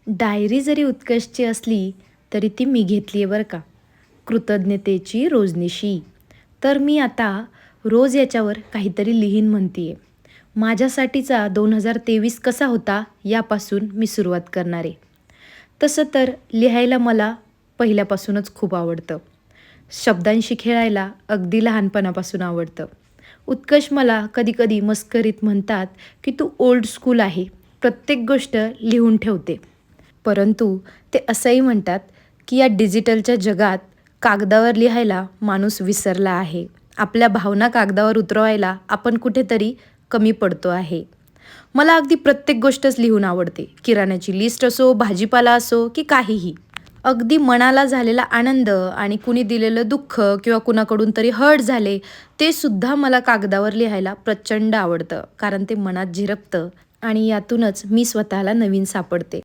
Diary जरी उत्कर्षची असली तरी ती मी घेतली आहे बरं का. कृतज्ञतेची रोजनिशी. तर मी आता रोज याच्यावर काहीतरी लिहीन म्हणते आहे. माझ्यासाठीचा 2023 कसा होता यापासून मी सुरुवात करणार आहे. तसं तर लिहायला मला पहिल्यापासूनच खूप आवडतं. शब्दांशी खेळायला अगदी लहानपणापासून आवडतं. उत्कर्ष मला कधी-कधी मस्करीत म्हणतात, की "तू ओल्ड स्कूल आहे. प्रत्येक गोष्ट लिहून ठेवते." परंतु ते असंही म्हणतात, की या डिजिटलच्या जगात कागदावर लिहायला माणूस विसरला आहे. आपल्या भावना कागदावर उतरवायला आपण कुठेतरी कमी पडतो आहे. मला अगदी प्रत्येक गोष्टच लिहून आवडते. किराण्याची लिस्ट असो, भाजीपाला असो की काहीही. अगदी मनाला झालेला आनंद आणि कुणी दिलेलं दुःख किंवा कुणाकडून तरी हर्ट झाले, ते सुद्धा मला कागदावर लिहायला प्रचंड आवडतं. कारण ते मनात झिरपतं आणि यातूनच मी स्वतःला नवीन सापडते.